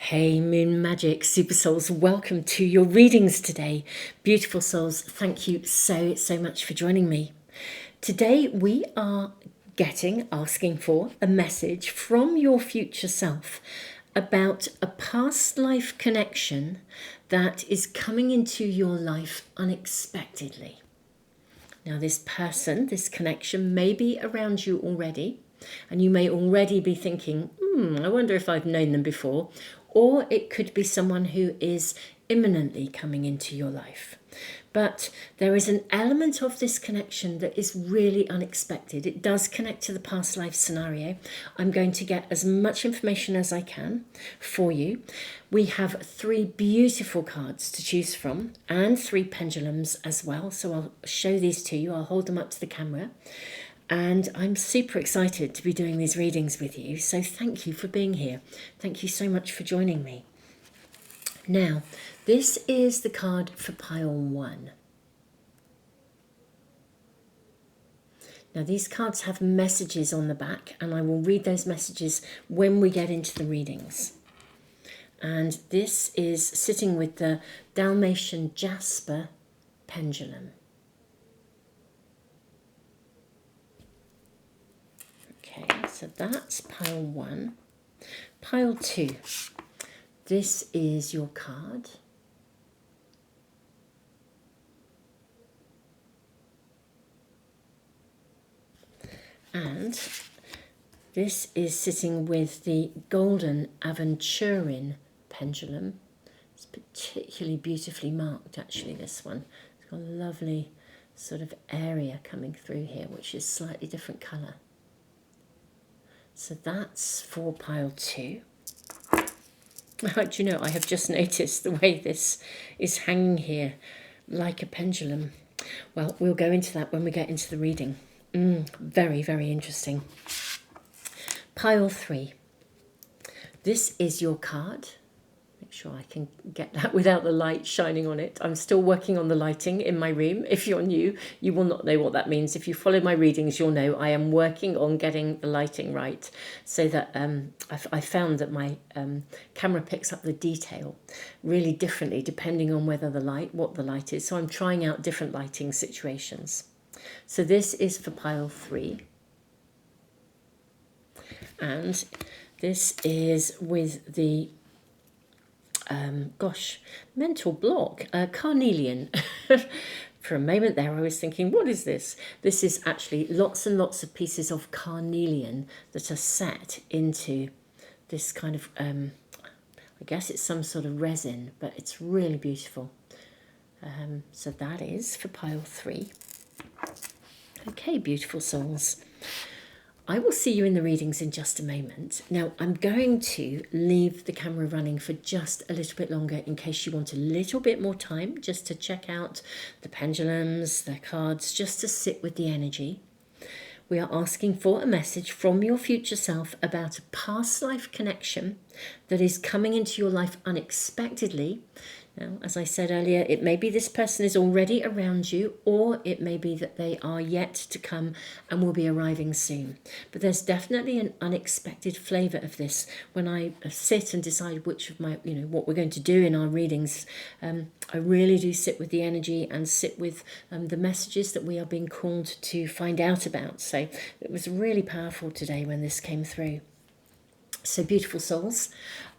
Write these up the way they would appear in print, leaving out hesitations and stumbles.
Hey Moon Magic Super Souls, welcome to your readings today. Beautiful souls, thank you so much for joining me. Today we are asking for a message from your future self about a past life connection that is coming into your life unexpectedly. Now this person, this connection may be around you already, and you may already be thinking, I wonder if I've known them before. Or it could be someone who is imminently coming into your life. But there is an element of this connection that is really unexpected. It does connect to the past life scenario. I'm going to get as much information as I can for you. We have 3 beautiful cards to choose from and 3 pendulums as well. So I'll show these to you. I'll hold them up to the camera. And I'm super excited to be doing these readings with you. So thank you for being here. Thank you so much for joining me. Now, this is the card for pile 1. Now, these cards have messages on the back, and I will read those messages when we get into the readings. And this is sitting with the Dalmatian Jasper pendulum. Okay, so that's pile 1. Pile 2. This is your card. And this is sitting with the Golden Aventurine pendulum. It's particularly beautifully marked, actually, this one. It's got a lovely sort of area coming through here, which is slightly different colour. So that's for pile 2. Do you know, I have just noticed the way this is hanging here like a pendulum. Well, we'll go into that when we get into the reading. Very, very interesting. Pile 3. This is your card. Make sure I can get that without the light shining on it. I'm still working on the lighting in my room. If you're new, you will not know what that means. If you follow my readings, you'll know I am working on getting the lighting right, so that I found that my camera picks up the detail really differently depending on what the light is. So I'm trying out different lighting situations. So this is for pile 3. And this is with the mental block, carnelian. For a moment there I was thinking, what is this? This is actually lots and lots of pieces of carnelian that are set into this kind of, I guess it's some sort of resin, but it's really beautiful. So that is for pile 3. Okay, beautiful souls. I will see you in the readings in just a moment. Now, I'm going to leave the camera running for just a little bit longer in case you want a little bit more time just to check out the pendulums, the cards, just to sit with the energy. We are asking for a message from your future self about a past life connection that is coming into your life unexpectedly. Now, as I said earlier, it may be this person is already around you, or it may be that they are yet to come and will be arriving soon. But there's definitely an unexpected flavour of this. When I sit and decide which of my, what we're going to do in our readings, I really do sit with the energy and sit with the messages that we are being called to find out about. So it was really powerful today when this came through. So beautiful souls,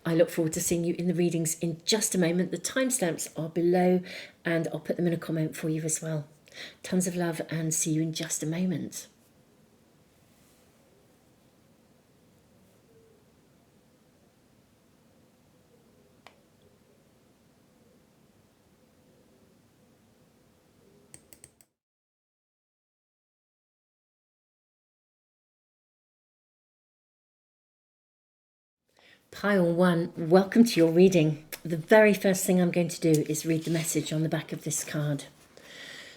I look forward to seeing you in the readings in just a moment. The timestamps are below and I'll put them in a comment for you as well. Tons of love and see you in just a moment. Pile 1, welcome to your reading. The very first thing I'm going to do is read the message on the back of this card.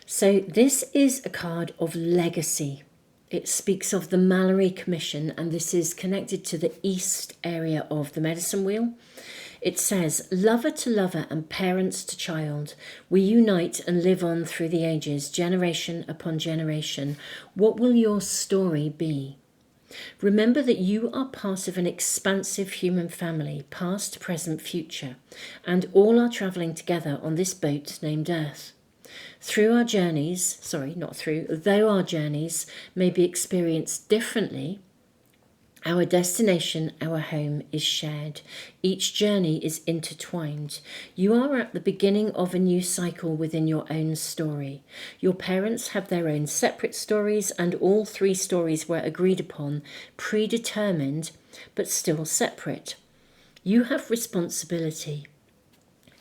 So this is a card of legacy. It speaks of the Mallory Commission, and this is connected to the east area of the medicine wheel. It says, lover to lover and parents to child, we unite and live on through the ages, generation upon generation. What will your story be? Remember that you are part of an expansive human family, past, present, future, and all are travelling together on this boat named Earth. Though our journeys may be experienced differently, our destination, our home, is shared. Each journey is intertwined. You are at the beginning of a new cycle within your own story. Your parents have their own separate stories, and all 3 stories were agreed upon, predetermined, but still separate. You have responsibility,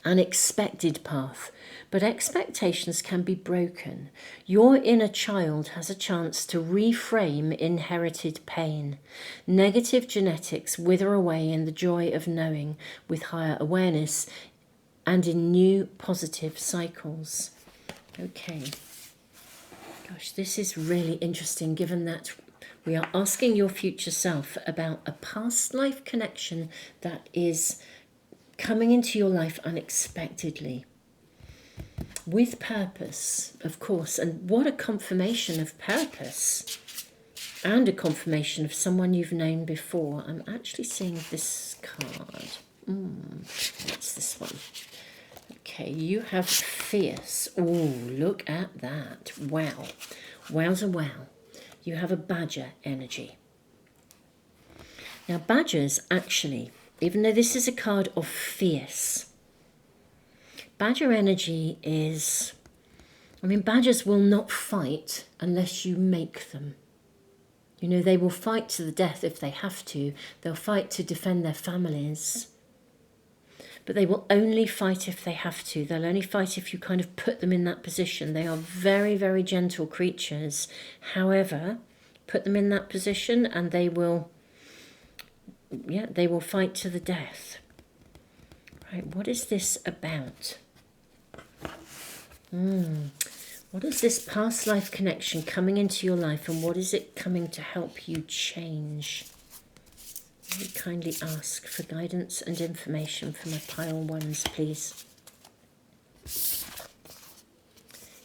an expected path, but expectations can be broken. Your inner child has a chance to reframe inherited pain. Negative genetics wither away in the joy of knowing with higher awareness and in new positive cycles. Okay. Gosh, this is really interesting, given that we are asking your future self about a past life connection that is coming into your life unexpectedly. With purpose, of course, and what a confirmation of purpose and a confirmation of someone you've known before. I'm actually seeing this card. What's this one? Okay, you have fierce. Oh, look at that. Wow. Wowza wow. You have a badger energy. Now, badgers actually, even though this is a card of fierce, badger energy is, badgers will not fight unless you make them. You know, they will fight to the death if they have to. They'll fight to defend their families. But they will only fight if they have to. They'll only fight if you kind of put them in that position. They are very, very gentle creatures. However, put them in that position and they will fight to the death. Right, what is this about? What is this past life connection coming into your life, and what is it coming to help you change? I kindly ask for guidance and information for my pile ones, please.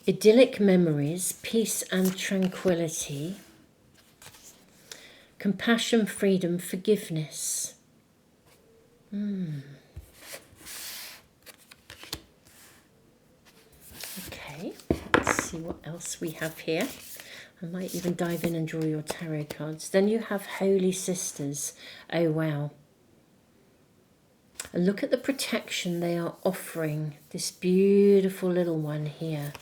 Idyllic memories, peace and tranquility, compassion, freedom, forgiveness. Okay, let's see what else we have here. I might even dive in and draw your tarot cards. Then you have Holy Sisters. Oh, wow. And look at the protection they are offering. This beautiful little one here.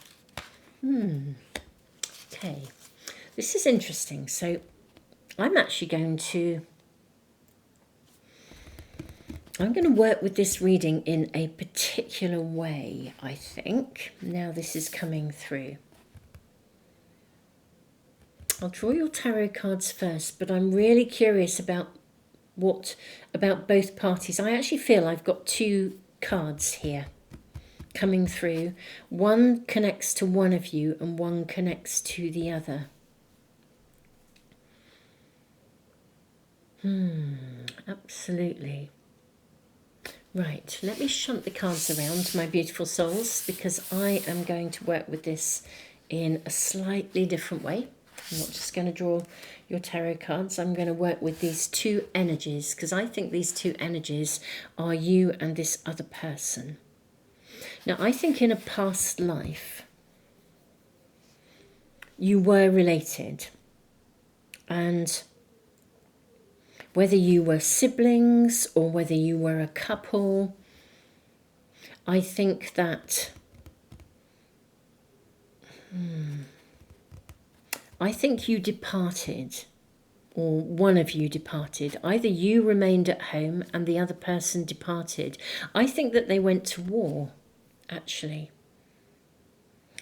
Okay. This is interesting. So I'm actually going to work with this reading in a particular way, I think. Now this is coming through. I'll draw your tarot cards first, but I'm really curious about both parties. I actually feel I've got 2 cards here coming through. One connects to one of you and one connects to the other. Absolutely. Right, let me shunt the cards around, my beautiful souls, because I am going to work with this in a slightly different way. I'm not just going to draw your tarot cards. I'm going to work with these 2 energies, because I think these 2 energies are you and this other person. Now, I think in a past life, you were related. And whether you were siblings or whether you were a couple, I think that I think you departed, or one of you departed. Either you remained at home and the other person departed. I think that they went to war, actually.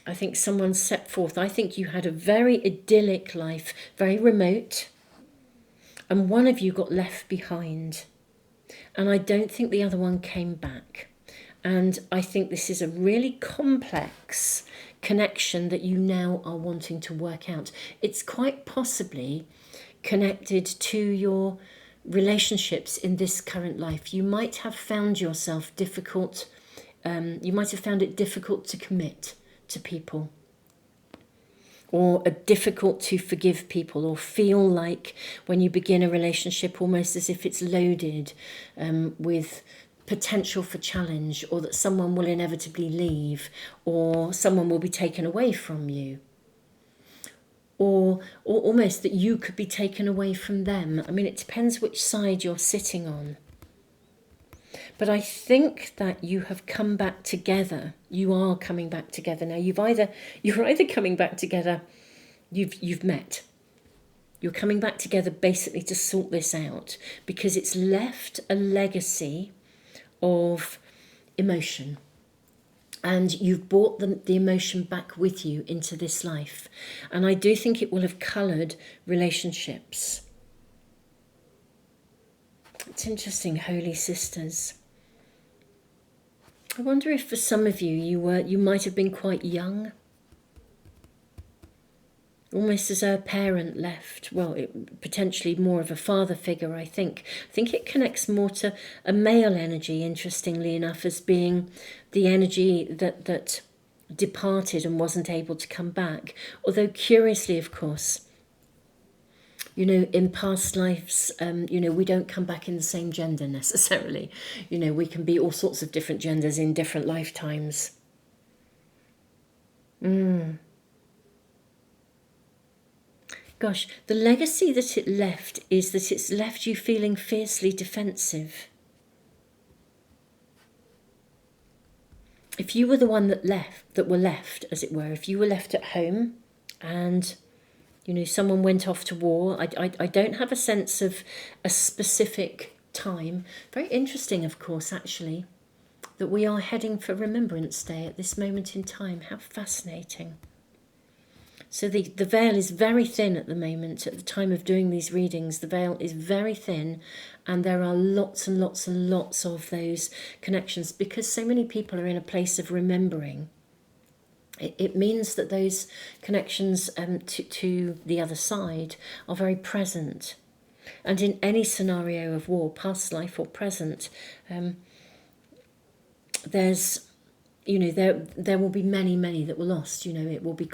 I think someone set forth. I think you had a very idyllic life, very remote, and one of you got left behind. And I don't think the other one came back. And I think this is a really complex connection that you now are wanting to work out. It's quite possibly connected to your relationships in this current life. You might have found yourself difficult. You might have found it difficult to commit to people. or are difficult to forgive people, or feel like when you begin a relationship almost as if it's loaded with potential for challenge, or that someone will inevitably leave, or someone will be taken away from you, or almost that you could be taken away from them. I mean, it depends which side you're sitting on. But I think that you have come back together. You are coming back together now. You're either coming back together, you've met. You're coming back together basically to sort this out, because it's left a legacy of emotion. And you've brought the emotion back with you into this life. And I do think it will have coloured relationships. It's interesting, Holy Sisters. I wonder if for some of you, you might have been quite young. Almost as a parent left. Well, potentially more of a father figure, I think. I think it connects more to a male energy, interestingly enough, as being the energy that departed and wasn't able to come back. Although curiously, of course, in past lives, we don't come back in the same gender necessarily. We can be all sorts of different genders in different lifetimes. Gosh, the legacy that it left is that it's left you feeling fiercely defensive. If you were the one that were left, as it were, if you were left at home and someone went off to war. I don't have a sense of a specific time. Very interesting, of course, actually, that we are heading for Remembrance Day at this moment in time. How fascinating. So the veil is very thin at the moment. At the time of doing these readings, the veil is very thin, and there are lots and lots and lots of those connections, because so many people are in a place of remembering. It means that those connections to the other side are very present. And in any scenario of war, past life or present, there's, there will be many that were lost. It will be,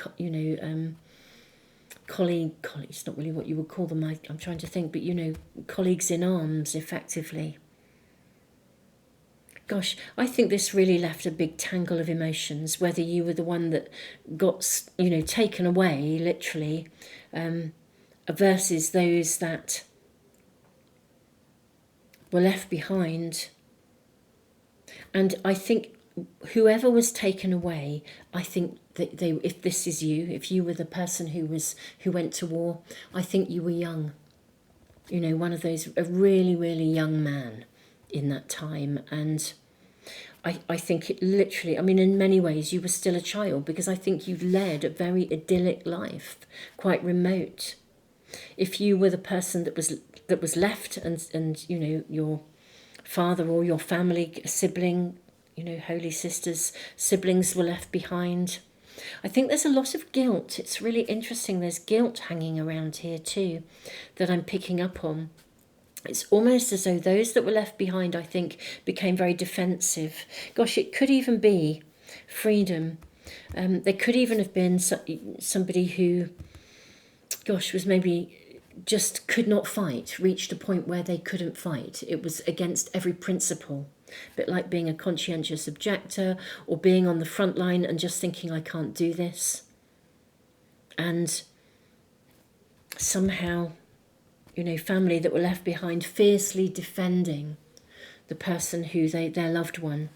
colleagues, not really what you would call them, I'm trying to think, but, colleagues in arms, effectively. Gosh, I think this really left a big tangle of emotions, whether you were the one that got, taken away, literally, versus those that were left behind. And I think whoever was taken away, I think that if this is you, if you were the person who went to war, I think you were young. One of those, a really, really young man in that time. And I think it literally, in many ways you were still a child, because I think you led a very idyllic life, quite remote. If you were the person that was left and your father or your family, sibling, Holy Sisters, siblings were left behind. I think there's a lot of guilt. It's really interesting. There's guilt hanging around here too that I'm picking up on. It's almost as though those that were left behind, I think, became very defensive. Gosh, it could even be freedom. There could even have been somebody who, was maybe just could not fight, reached a point where they couldn't fight. It was against every principle. A bit like being a conscientious objector, or being on the front line and just thinking, I can't do this. And somehow, family that were left behind fiercely defending the person who their loved one.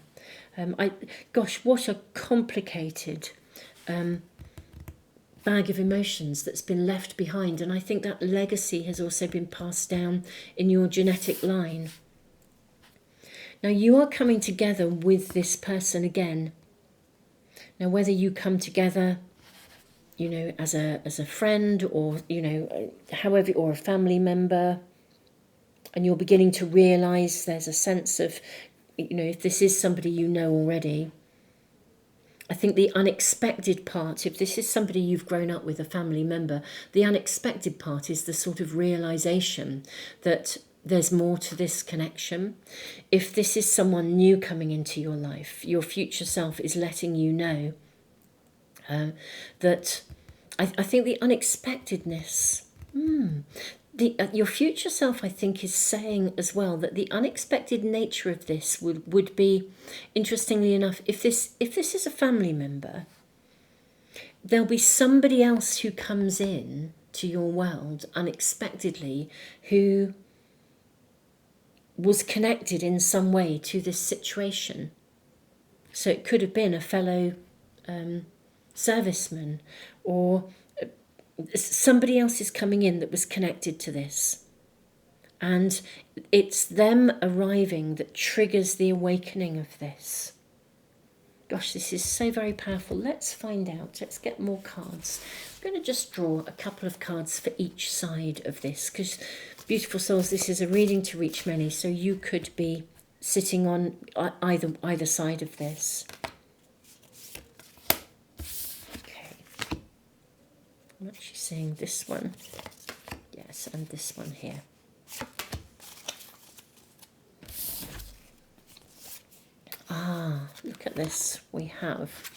What a complicated bag of emotions that's been left behind. And I think that legacy has also been passed down in your genetic line. Now you are coming together with this person again. Now whether you come together as a friend, or, however, or a family member, and you're beginning to realise there's a sense of, if this is somebody you know already. I think the unexpected part, if this is somebody you've grown up with, a family member, the unexpected part is the sort of realisation that there's more to this connection. If this is someone new coming into your life, your future self is letting you know that I think the unexpectedness, your future self, I think, is saying as well that the unexpected nature of this would be, interestingly enough, if this is a family member, there'll be somebody else who comes in to your world unexpectedly who was connected in some way to this situation. So it could have been a fellow serviceman, or somebody else is coming in that was connected to this. And it's them arriving that triggers the awakening of this. Gosh, this is so very powerful. Let's find out. Let's get more cards. I'm going to just draw a couple of cards for each side of this, because, beautiful souls, this is a reading to reach many, so you could be sitting on either side of this. Okay. I'm actually seeing this one. Yes, and this one here. Look at this. We have,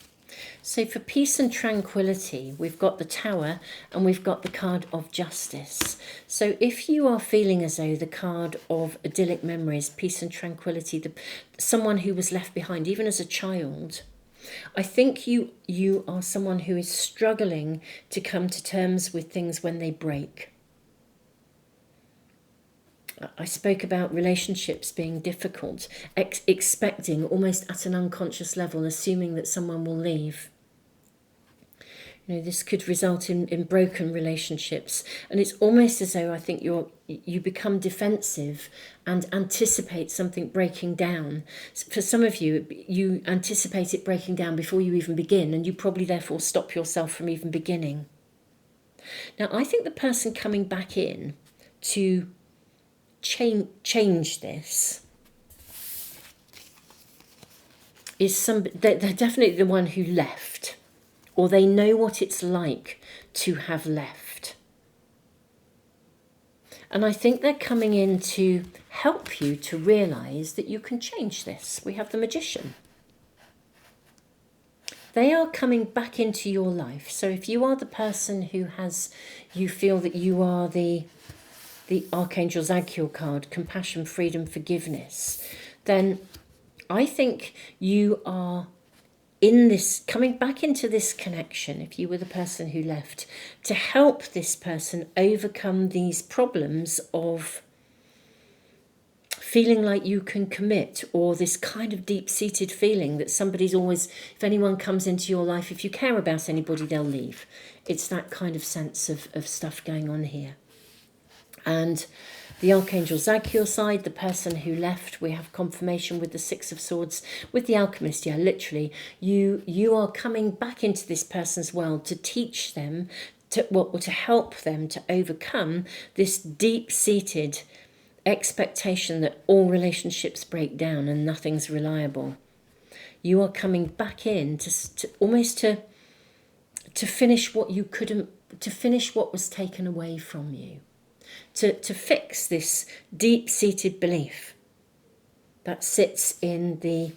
so for peace and tranquility, we've got the Tower and we've got the card of Justice. So if you are feeling as though the card of idyllic memories, peace and tranquility, someone who was left behind, even as a child, I think you are someone who is struggling to come to terms with things when they break. I spoke about relationships being difficult, expecting almost at an unconscious level, assuming that someone will leave. You know, this could result in broken relationships, and it's almost as though I think you become defensive and anticipate something breaking down. For some of you, you anticipate it breaking down before you even begin, and you probably therefore stop yourself from even beginning. Now, I think the person coming back in to change this is they're definitely the one who left, or they know what it's like to have left. And I think they're coming in to help you to realize that you can change this. We have the Magician. They are coming back into your life. So if you are the person who you feel that you are the Archangel Zadkiel card, compassion, freedom, forgiveness, then I think you are in this, coming back into this connection, if you were the person who left, to help this person overcome these problems of feeling like you can commit, or this kind of deep-seated feeling that somebody's always, if anyone comes into your life, if you care about anybody, they'll leave. It's that kind of sense of stuff going on here. And the Archangel Zadkiel side, the person who left, we have confirmation with the Six of Swords. With the Alchemist, yeah, literally, you are coming back into this person's world to teach them, to help them to overcome this deep-seated expectation that all relationships break down and nothing's reliable. You are coming back in to almost to finish what you couldn't, to finish what was taken away from you. To fix this deep-seated belief that sits in the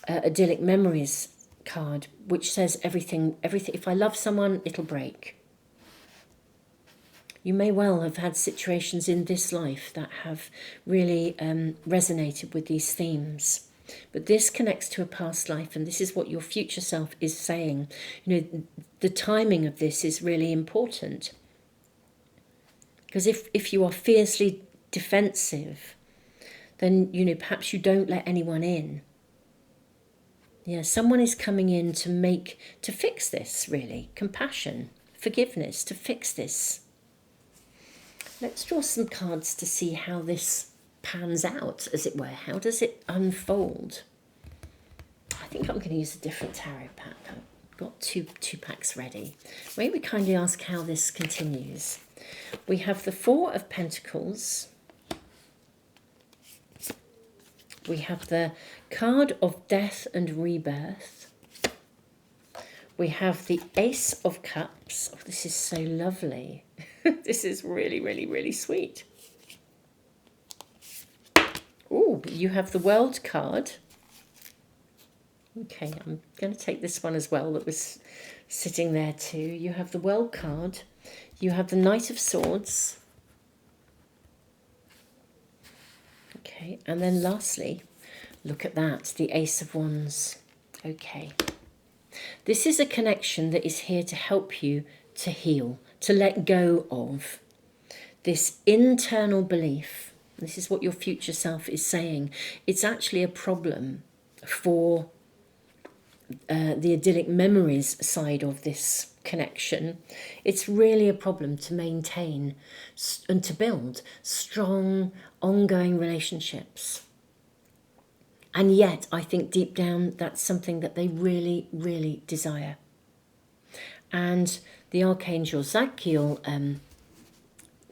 idyllic memories card, which says everything. If I love someone, it'll break. You may well have had situations in this life that have really resonated with these themes. But this connects to a past life, and this is what your future self is saying. You know, the timing of this is really important. Because if you are fiercely defensive, then, you know, perhaps you don't let anyone in. Yeah, someone is coming in to fix this, really. Compassion, forgiveness, to fix this. Let's draw some cards to see how this pans out, as it were. How does it unfold? I think I'm going to use a different tarot pack. I've got two packs ready. May we kindly ask how this continues? We have the Four of Pentacles. We have the card of Death and Rebirth. We have the Ace of Cups. Oh, this is so lovely. This is really, really, really sweet. Oh, you have the World card. Okay, I'm going to take this one as well. That was sitting there too. You have the World card. You have the Knight of Swords. Okay, and then lastly, look at that, the Ace of Wands. Okay. This is a connection that is here to help you to heal, to let go of this internal belief. This is what your future self is saying. It's actually a problem for the idyllic memories side of this connection. It's really a problem to maintain and to build strong, ongoing relationships. And yet, I think deep down, that's something that they really, really desire. And the Archangel Zadkiel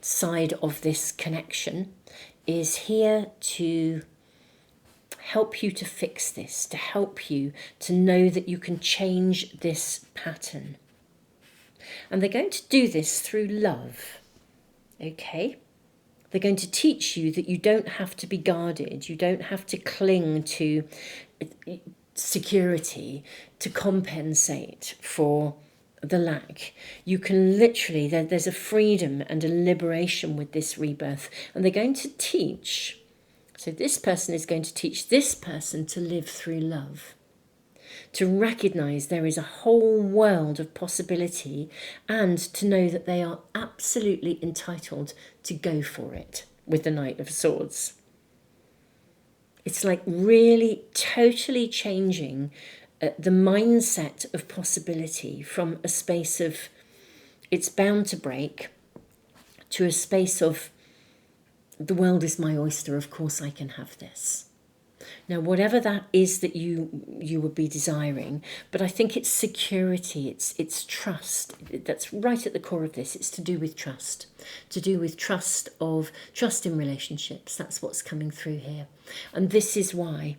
side of this connection is here to help you to fix this, to help you to know that you can change this pattern. And they're going to do this through love, okay? They're going to teach you that you don't have to be guarded, you don't have to cling to security to compensate for the lack. You can literally, there's a freedom and a liberation with this rebirth. And they're going to teach, so this person is going to teach this person to live through love, to recognize there is a whole world of possibility, and to know that they are absolutely entitled to go for it with the Knight of Swords. It's like really totally changing the mindset of possibility from a space of it's bound to break to a space of the world is my oyster, of course I can have this. Now, whatever that is that you would be desiring, but I think it's security, it's trust. That's right at the core of this. It's to do with trust, trust in relationships. That's what's coming through here. And this is why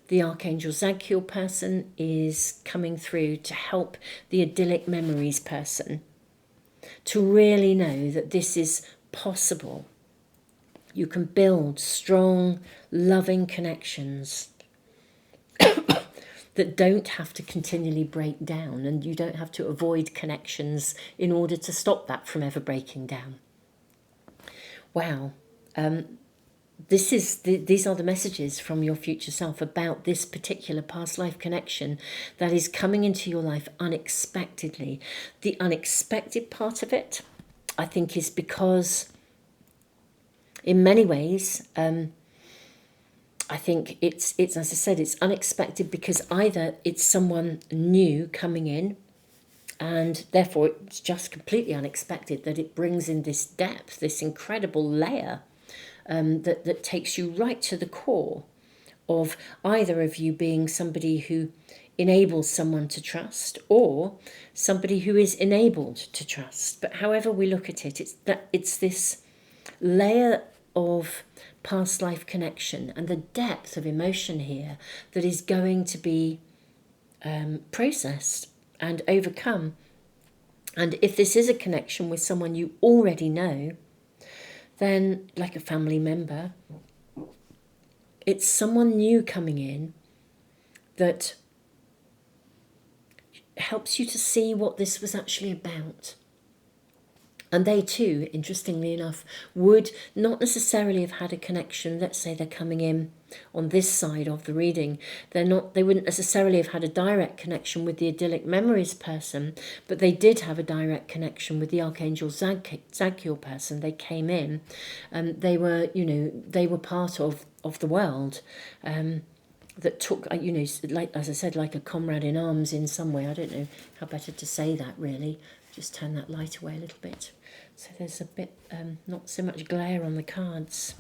the Archangel Zadkiel person is coming through to help the idyllic memories person to really know that this is possible. You can build strong, loving connections that don't have to continually break down, and you don't have to avoid connections in order to stop that from ever breaking down. Wow. These are the messages from your future self about this particular past life connection that is coming into your life unexpectedly. The unexpected part of it, I think, is because in many ways, I think it's as I said, it's unexpected because either it's someone new coming in, and therefore it's just completely unexpected that it brings in this depth, this incredible layer that takes you right to the core of either of you being somebody who enables someone to trust, or somebody who is enabled to trust. But however we look at it, it's this layer of past life connection and the depth of emotion here that is going to be processed and overcome. And if this is a connection with someone you already know, then like a family member, it's someone new coming in that helps you to see what this was actually about. And they too, interestingly enough, would not necessarily have had a connection. Let's say they're coming in on this side of the reading. They wouldn't necessarily have had a direct connection with the idyllic memories person, but they did have a direct connection with the Archangel Zadkiel person. They came in, and they were part of the world. That took, like, as I said, like a comrade in arms in some way. I don't know how better to say that, really. Just turn that light away a little bit. So there's a bit, not so much glare on the cards.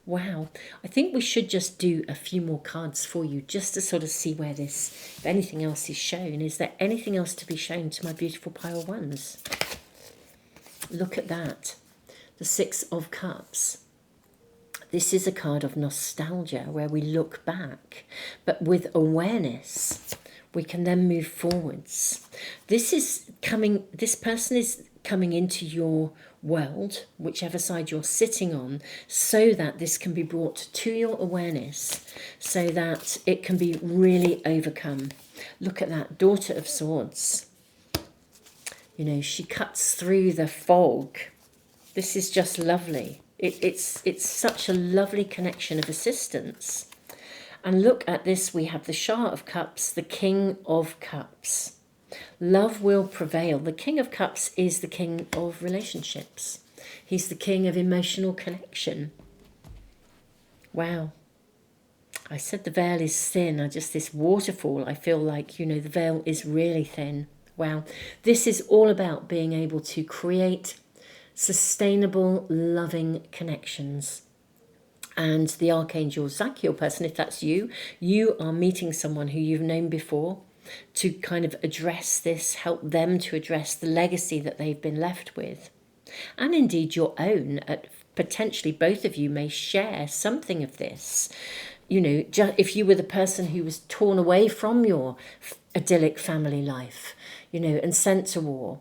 Wow. I think we should just do a few more cards for you, just to sort of see where this, if anything else is shown. Is there anything else to be shown to my beautiful pile of ones? Look at that. The Six of Cups. This is a card of nostalgia where we look back, but with awareness, we can then move forwards. This person is coming into your world, whichever side you're sitting on, so that this can be brought to your awareness, so that it can be really overcome. Look at that, Daughter of Swords. You know, she cuts through the fog. This is just lovely. It's such a lovely connection of assistance. And look at this, we have the Shah of Cups, the King of Cups. Love will prevail. The King of Cups is the king of relationships. He's the king of emotional connection. Wow. I said the veil is thin. This waterfall, I feel like, you know, the veil is really thin. Wow. This is all about being able to create sustainable, loving connections. And the Archangel Zachiel person, if that's you, you are meeting someone who you've known before to kind of address this, help them to address the legacy that they've been left with. And indeed your own. Potentially both of you may share something of this. You know, if you were the person who was torn away from your idyllic family life, you know, and sent to war,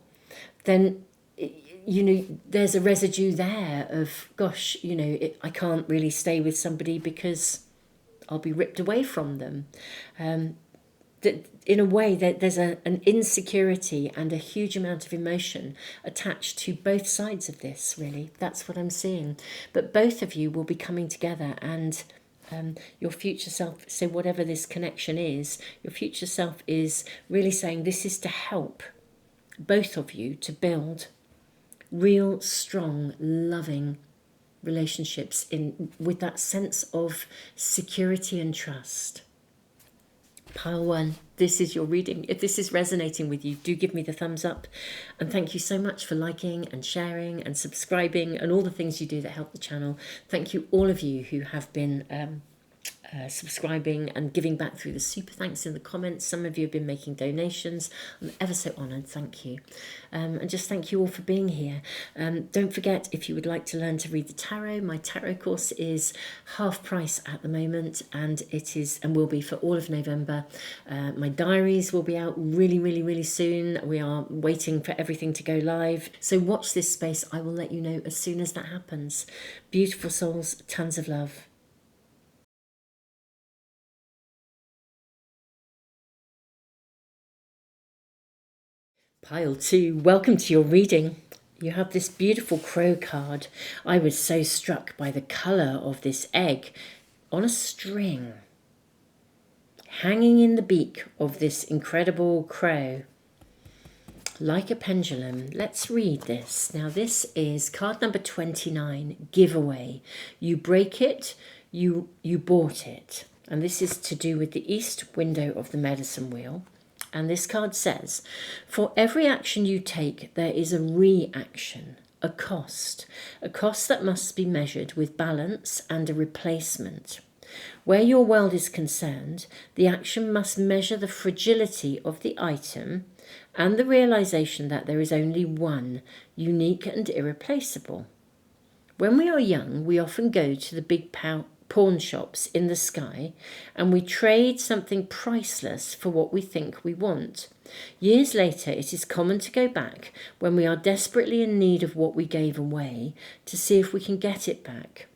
then, you know, there's a residue there of, gosh, you know, I can't really stay with somebody because I'll be ripped away from them. That in a way that there's an insecurity and a huge amount of emotion attached to both sides of this, really. That's what I'm seeing. But both of you will be coming together, and your future self, so whatever this connection is, your future self is really saying this is to help both of you to build real, strong, loving relationships with that sense of security and trust. Pile 1, this is your reading. If this is resonating with you, do give me the thumbs up. And thank you so much for liking and sharing and subscribing and all the things you do that help the channel. Thank you, all of you who have been subscribing and giving back through the super thanks in the comments. Some of you have been making donations. I'm ever so honoured, thank you. And just thank you all for being here. Don't forget, if you would like to learn to read the tarot, my tarot course is half price at the moment, and it is and will be for all of November. My diaries will be out really soon. We are waiting for everything to go live, so watch this space. I will let you know as soon as that happens. Beautiful souls, tons of love. Pile 2, welcome to your reading. You have this beautiful crow card. I was so struck by the colour of this egg on a string, hanging in the beak of this incredible crow, like a pendulum. Let's read this. Now this is card number 29, giveaway. You break it, you bought it. And this is to do with the east window of the medicine wheel. And this card says, for every action you take, there is a reaction, a cost that must be measured with balance and a replacement. Where your world is concerned, the action must measure the fragility of the item and the realization that there is only one, unique and irreplaceable. When we are young, we often go to the big pawn shops in the sky, and we trade something priceless for what we think we want. Years later, it is common to go back when we are desperately in need of what we gave away to see if we can get it back.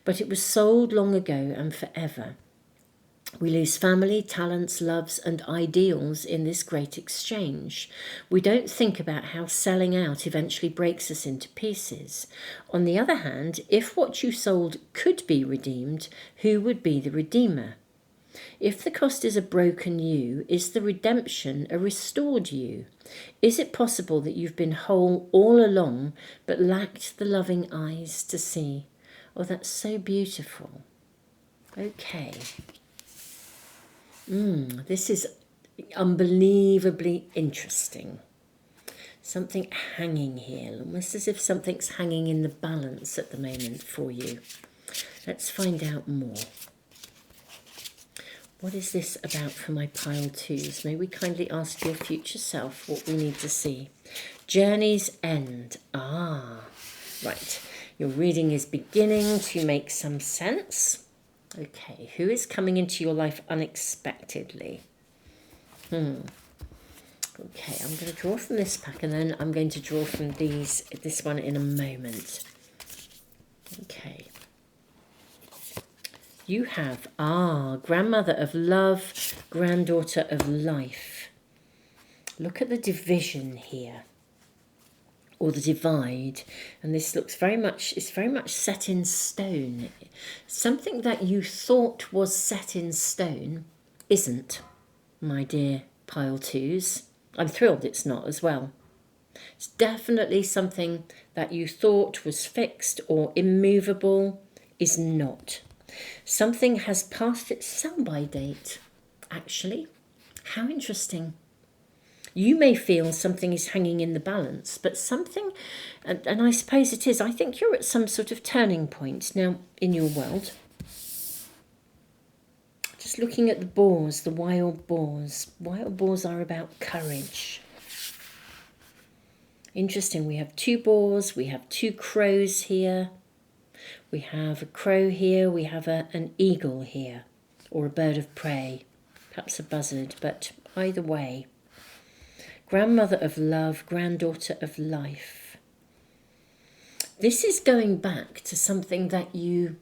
But it was sold long ago and forever. We lose family, talents, loves, and ideals in this great exchange. We don't think about how selling out eventually breaks us into pieces. On the other hand, if what you sold could be redeemed, who would be the redeemer? If the cost is a broken you, is the redemption a restored you? Is it possible that you've been whole all along, but lacked the loving eyes to see? Oh, that's so beautiful. Okay. This is unbelievably interesting. Something hanging here, almost as if something's hanging in the balance at the moment for you. Let's find out more. What is this about for my pile 2s? May we kindly ask your future self what we need to see. Journey's end. Right. Your reading is beginning to make some sense. Okay, who is coming into your life unexpectedly? Okay, I'm going to draw from this pack, and then I'm going to draw from this one in a moment. Okay. You have, grandmother of love, granddaughter of life. Look at the division here. or the divide. And this looks very much, it's very much set in stone. Something that you thought was set in stone isn't, my dear pile twos. I'm thrilled it's not as well. It's definitely something that you thought was fixed or immovable is not. Something has passed its sell-by date, actually. How interesting. You may feel something is hanging in the balance, but something, and I suppose it is, I think you're at some sort of turning point now in your world. Just looking at the boars, the wild boars. Wild boars are about courage. Interesting, we have 2 boars, we have 2 crows here. We have a crow here, we have an eagle here, or a bird of prey, perhaps a buzzard, but either way. Grandmother of love, granddaughter of life. This is going back to something that you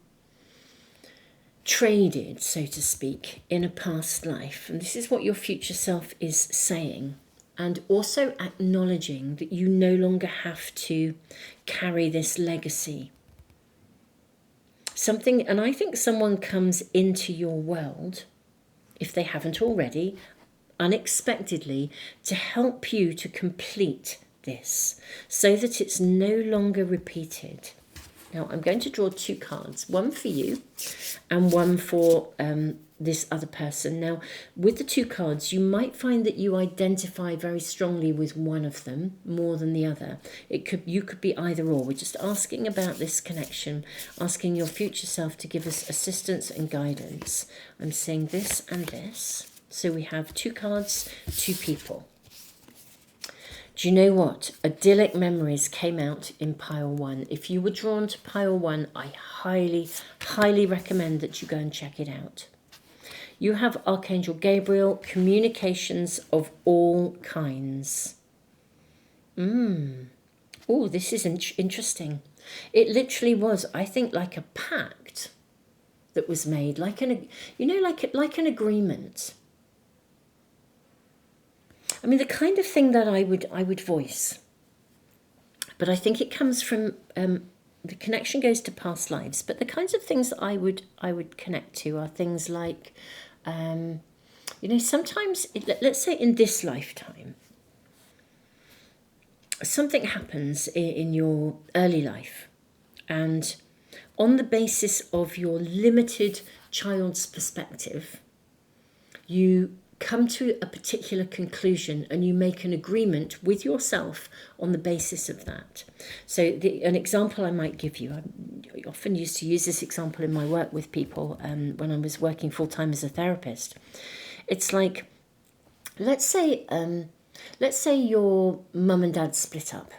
traded, so to speak, in a past life. And this is what your future self is saying. And also acknowledging that you no longer have to carry this legacy. Something, and I think someone comes into your world, if they haven't already, unexpectedly, to help you to complete this so that it's no longer repeated. Now I'm going to draw 2 cards, one for you and one for this other person. Now with the 2 cards, you might find that you identify very strongly with one of them more than the other. You could be either or. We're just asking about this connection, asking your future self to give us assistance and guidance. I'm seeing this and this. So we have 2 cards, 2 people. Do you know what? Idyllic Memories came out in pile 1. If you were drawn to pile 1, I highly, highly recommend that you go and check it out. You have Archangel Gabriel, communications of all kinds. Oh, this is interesting. It literally was, I think, like a pact that was made, like an agreement. I mean, the kind of thing that I would voice, but I think it comes from the connection goes to past lives. But the kinds of things that I would connect to are things like, sometimes let's say in this lifetime, something happens in your early life, and on the basis of your limited child's perspective, you come to a particular conclusion and you make an agreement with yourself on the basis of that. So an example I might give you, I often used to use this example in my work with people when I was working full-time as a therapist. It's like, let's say your mum and dad split up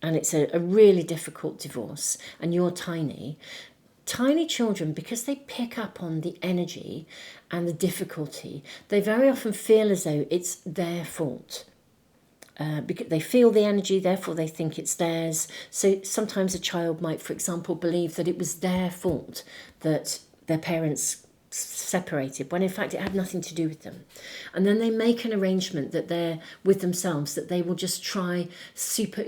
and it's a really difficult divorce and you're tiny. Tiny children, because they pick up on the energy and the difficulty, they very often feel as though it's their fault. Because they feel the energy, therefore they think it's theirs. So sometimes a child might, for example, believe that it was their fault that their parents separated, when in fact it had nothing to do with them. And then they make an arrangement that they're with themselves, that they will just try super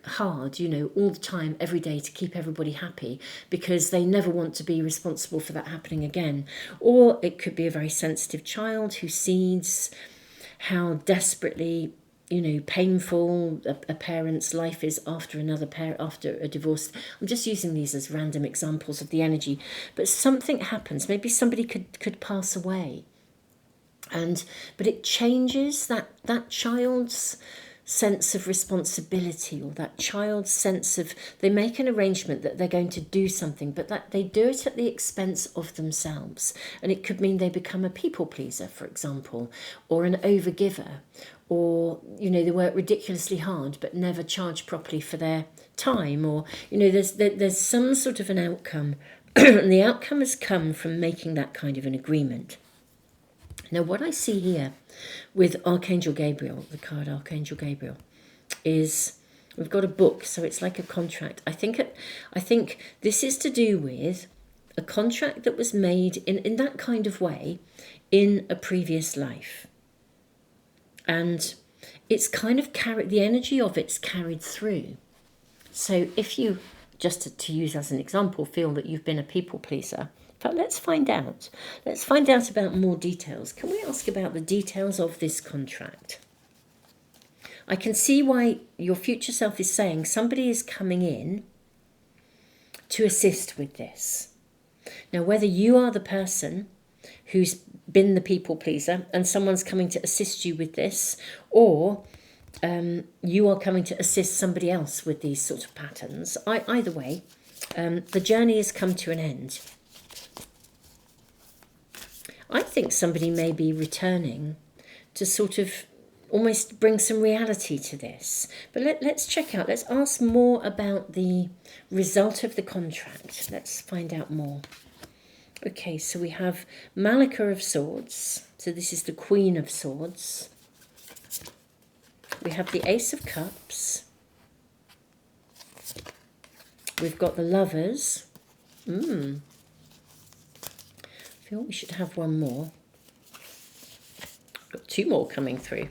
hard, all the time, every day, to keep everybody happy, because they never want to be responsible for that happening again. Or it could be a very sensitive child who sees how desperately painful a parent's life is after after a divorce. I'm just using these as random examples of the energy, but something happens. Maybe somebody could pass away, but it changes that child's sense of responsibility, or that child's sense of, they make an arrangement that they're going to do something, but that they do it at the expense of themselves. And it could mean they become a people pleaser, for example, or an overgiver, or they work ridiculously hard but never charge properly for their time, or there's some sort of an outcome and the outcome has come from making that kind of an agreement. Now what I see here with Archangel Gabriel, the card Archangel Gabriel, is we've got a book, so it's like a contract. I think this is to do with a contract that was made in that kind of way in a previous life. And it's kind of the energy of it's carried through. So if you, just to use as an example, feel that you've been a people pleaser, but let's find out. Let's find out about more details. Can we ask about the details of this contract? I can see why your future self is saying somebody is coming in to assist with this. Now, whether you are the person who's been the people pleaser and someone's coming to assist you with this, or you are coming to assist somebody else with these sort of patterns, either way, the journey has come to an end. I think somebody may be returning to sort of almost bring some reality to this. But let's check out, let's ask more about the result of the contract. Let's find out more. Okay, so we have Malika of Swords. So this is the Queen of Swords. We have the Ace of Cups. We've got the Lovers. I feel we should have one more. Got two more coming through.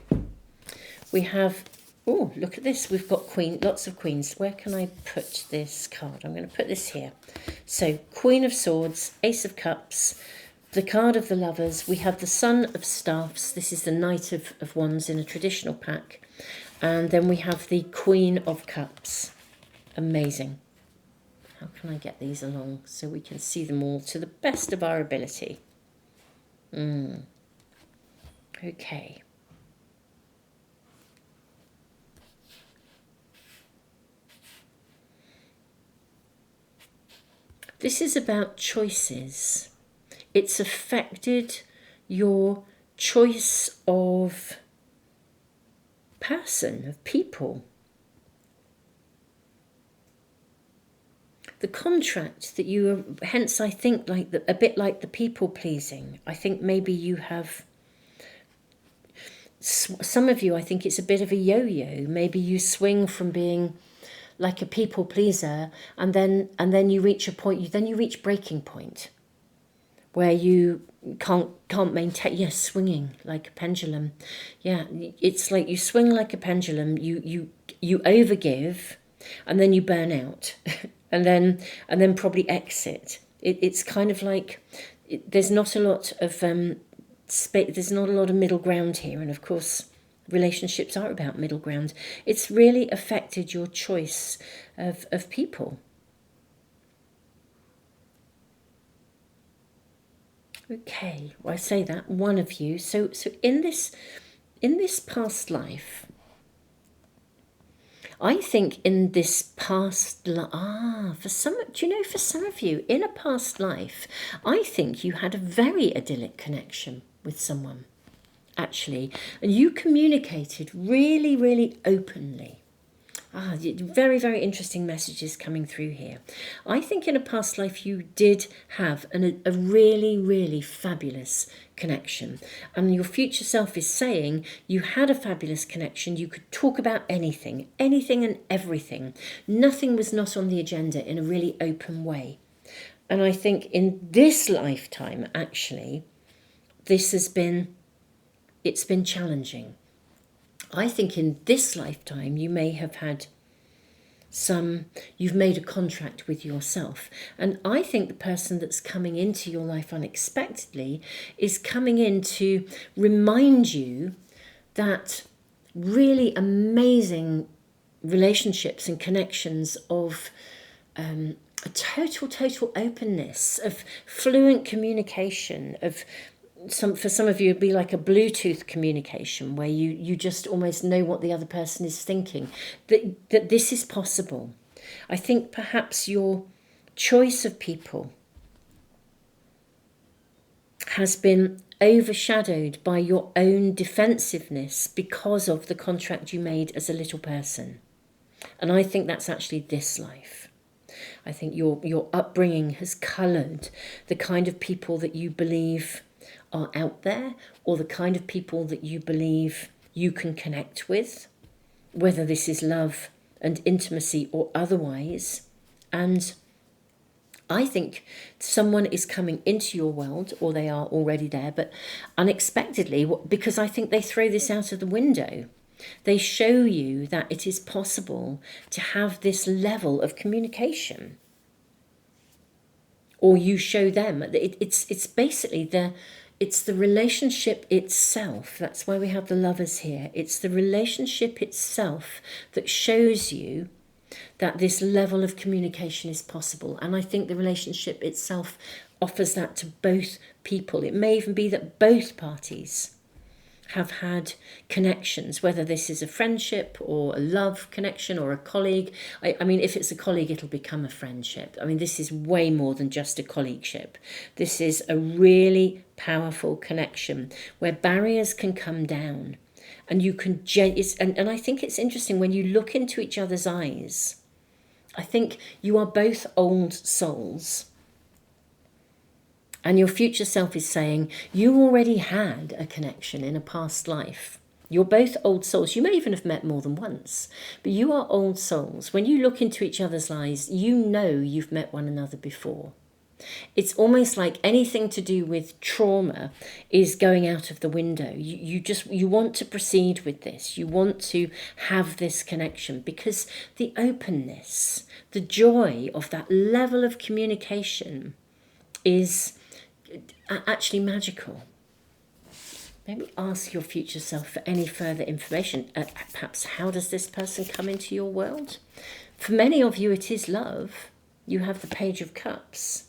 We have, oh, look at this. We've got lots of Queens. Where can I put this card? I'm going to put this here. So Queen of Swords, Ace of Cups, the card of the Lovers. We have the Son of Staffs. This is the Knight of Wands in a traditional pack. And then we have the Queen of Cups. Amazing. How can I get these along so we can see them all to the best of our ability? Okay. This is about choices. It's affected your choice of person, of people. The contract that you are, hence I think like a bit like the people pleasing. I think maybe you have, some of you, I think it's a bit of a yo-yo. Maybe you swing from being like a people pleaser and then you reach a point, then you reach breaking point where you can't maintain, swinging like a pendulum. It's like you swing like a pendulum, you overgive and then you burn out and then probably exit. It's kind of like there's not a lot of there's not a lot of middle ground here, and of course relationships are about middle ground. It's really affected your choice of people. Okay, well, I say that one of you. So in this past life, I think in this past for some of you in a past life, I think you had a very idyllic connection with someone, actually, and you communicated really, really openly. Very, very interesting messages coming through here. I think in a past life you did have a really, really fabulous connection. And your future self is saying you had a fabulous connection. You could talk about anything and everything. Nothing was not on the agenda in a really open way. And I think in this lifetime, actually, it's been challenging. I think in this lifetime you may have had you've made a contract with yourself. And I think the person that's coming into your life unexpectedly is coming in to remind you that really amazing relationships and connections of a total openness, of fluent communication, of for some of you it'd be like a Bluetooth communication where you just almost know what the other person is thinking, that this is possible. I think perhaps your choice of people has been overshadowed by your own defensiveness because of the contract you made as a little person. And I think that's actually this life. I think your upbringing has coloured the kind of people that you believe are out there, or the kind of people that you believe you can connect with, whether this is love and intimacy or otherwise. And I think someone is coming into your world, or they are already there, but unexpectedly, because I think they throw this out of the window. They show you that it is possible to have this level of communication. Or you show them. It's basically it's the relationship itself. That's why we have the lovers here. It's the relationship itself that shows you that this level of communication is possible. And I think the relationship itself offers that to both people. It may even be that both parties have had connections, whether this is a friendship or a love connection or a colleague. I mean, if it's a colleague, it'll become a friendship. I mean, this is way more than just a colleagueship. This is a really powerful connection where barriers can come down and you can, and I think it's interesting when you look into each other's eyes. I think you are both old souls. And your future self is saying, you already had a connection in a past life. You're both old souls. You may even have met more than once, but you are old souls. When you look into each other's eyes, you know you've met one another before. It's almost like anything to do with trauma is going out of the window. You want to proceed with this. You want to have this connection because the openness, the joy of that level of communication is actually magical. Maybe ask your future self for any further information. Perhaps, how does this person come into your world? For many of you, it is love. You have the Page of Cups.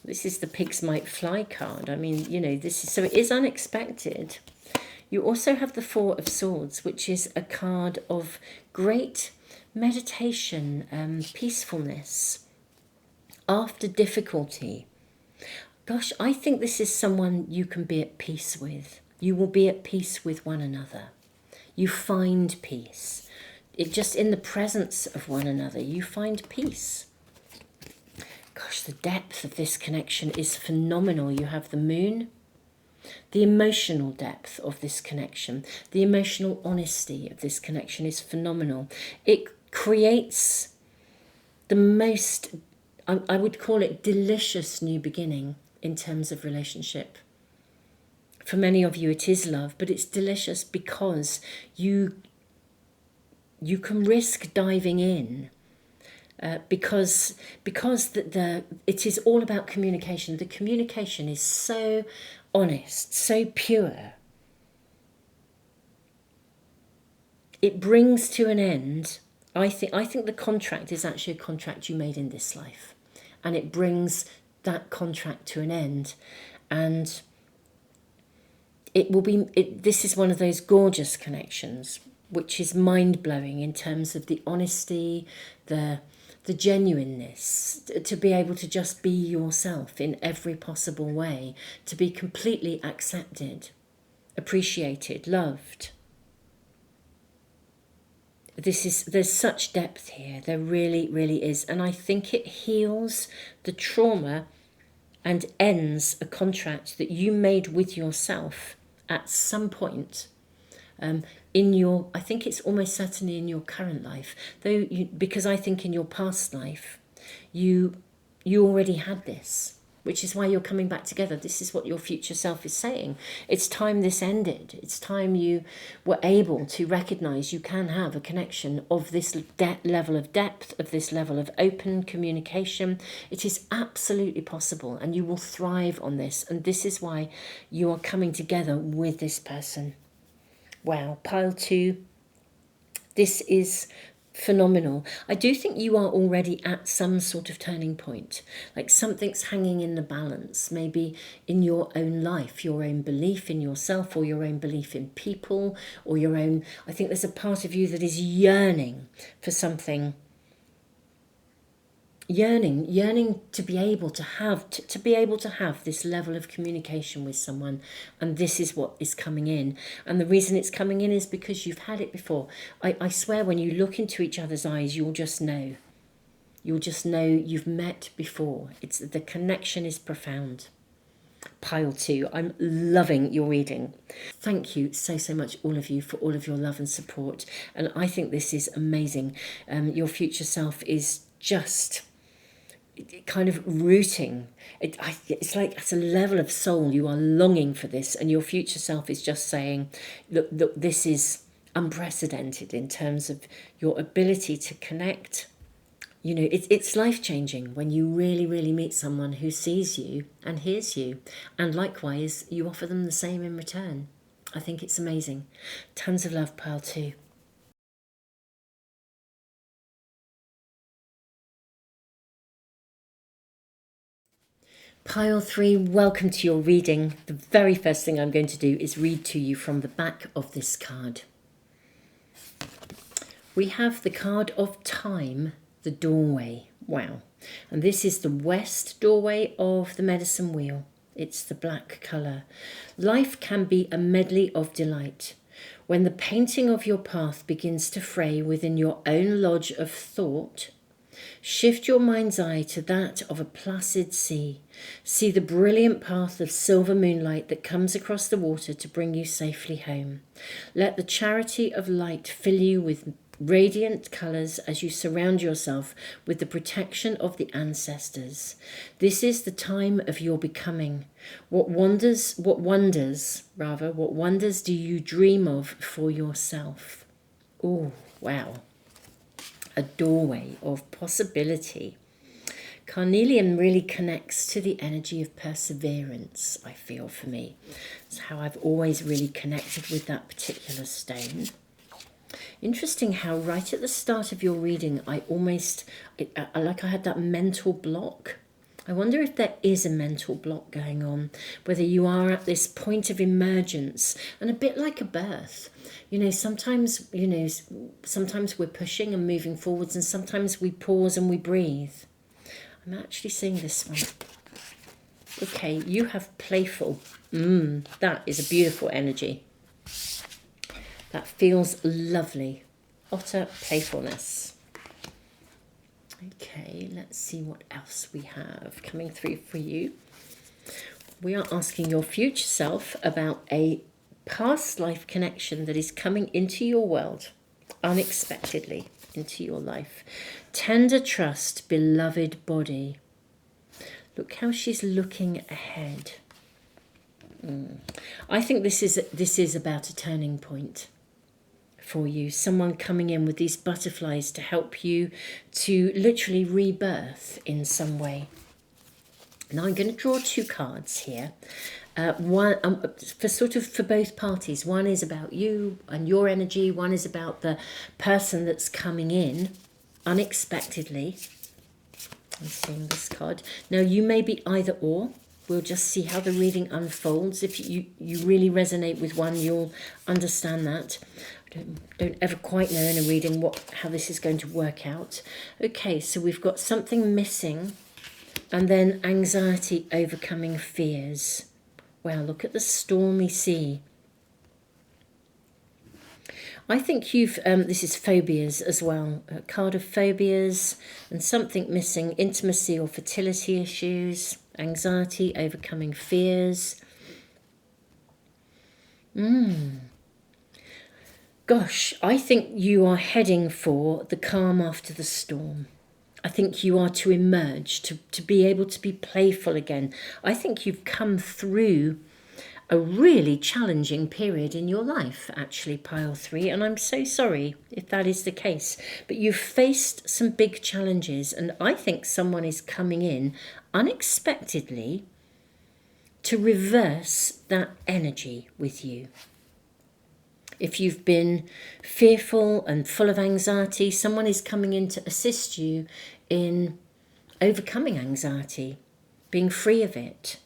This is the Pigs Might Fly card. I mean, you know, this is, so it is unexpected. You also have the Four of Swords, which is a card of great meditation, peacefulness after difficulty. Gosh, I think this is someone you can be at peace with. You will be at peace with one another. You find peace. It just in the presence of one another, you find peace. Gosh, the depth of this connection is phenomenal. You have the Moon, the emotional depth of this connection, the emotional honesty of this connection is phenomenal. It creates the most, I would call it, delicious new beginning in terms of relationship. For many of you, it is love, but it's delicious because you can risk diving in. Because it is all about communication. The communication is so honest, so pure. It brings to an end. I think the contract is actually a contract you made in this life, and it brings that contract to an end, and it will be. This is one of those gorgeous connections, which is mind-blowing in terms of the honesty, the genuineness, to be able to just be yourself in every possible way, to be completely accepted, appreciated, loved. There's such depth here. There really, really is. And I think it heals the trauma and ends a contract that you made with yourself at some point. In your, I think it's almost certainly in your current life, because I think in your past life, you already had this, which is why you're coming back together. This is what your future self is saying. It's time this ended. It's time you were able to recognize you can have a connection of this level of depth, of this level of open communication. It is absolutely possible, and you will thrive on this. And this is why you are coming together with this person. Wow, pile 2, this is phenomenal. I do think you are already at some sort of turning point, like something's hanging in the balance, maybe in your own life, your own belief in yourself, or your own belief in people, or your own, I think there's a part of you that is yearning for something, yearning to be able to have this level of communication with someone, and this is what is coming in. And the reason it's coming in is because you've had it before. I swear, when you look into each other's eyes, you'll just know you've met before. It's the connection is profound. Pile 2, I'm loving your reading. Thank you so much, all of you, for all of your love and support, and I think this is amazing. Your future self is just kind of rooting. It's like at a level of soul, you are longing for this, and your future self is just saying, look, this is unprecedented in terms of your ability to connect. You know, it's life-changing when you really, really meet someone who sees you and hears you, and likewise, you offer them the same in return. I think it's amazing. Tons of love, pile 2. Pile 3, welcome to your reading. The very first thing I'm going to do is read to you from the back of this card. We have the card of time, the doorway. Wow. And this is the west doorway of the medicine wheel. It's the black colour. Life can be a medley of delight. When the painting of your path begins to fray within your own lodge of thought, shift your mind's eye to that of a placid sea. See the brilliant path of silver moonlight that comes across the water to bring you safely home. Let the charity of light fill you with radiant colours as you surround yourself with the protection of the ancestors. This is the time of your becoming. What wonders do you dream of for yourself? Oh, wow. A doorway of possibility. Carnelian really connects to the energy of perseverance, I feel, for me. It's how I've always really connected with that particular stone. Interesting how right at the start of your reading, I had that mental block. I wonder if there is a mental block going on, whether you are at this point of emergence, and a bit like a birth. Sometimes we're pushing and moving forwards, and sometimes we pause and we breathe. I'm actually seeing this one. Okay, you have playful. That is a beautiful energy. That feels lovely. Utter playfulness. Okay, let's see what else we have coming through for you. We are asking your future self about a past life connection that is coming into your world unexpectedly into your life. Tender trust, beloved body. Look how she's looking ahead. I think this is about a turning point for you. Someone coming in with these butterflies to help you to literally rebirth in some way. Now I'm going to draw 2 cards here. One for both parties. One is about you and your energy. One is about the person that's coming in unexpectedly. I'm seeing this card. Now you may be either or. We'll just see how the reading unfolds. If you really resonate with one, you'll understand that. Don't ever quite know in a reading how this is going to work out. Okay, so we've got something missing, and then anxiety overcoming fears. Wow, look at the stormy sea. I think this is phobias as well. A card of phobias and something missing, intimacy or fertility issues, anxiety, overcoming fears. Gosh, I think you are heading for the calm after the storm. I think you are to emerge, to be able to be playful again. I think you've come through a really challenging period in your life, actually, pile 3, and I'm so sorry if that is the case. But you've faced some big challenges, and I think someone is coming in unexpectedly to reverse that energy with you. If you've been fearful and full of anxiety, someone is coming in to assist you in overcoming anxiety, being free of it.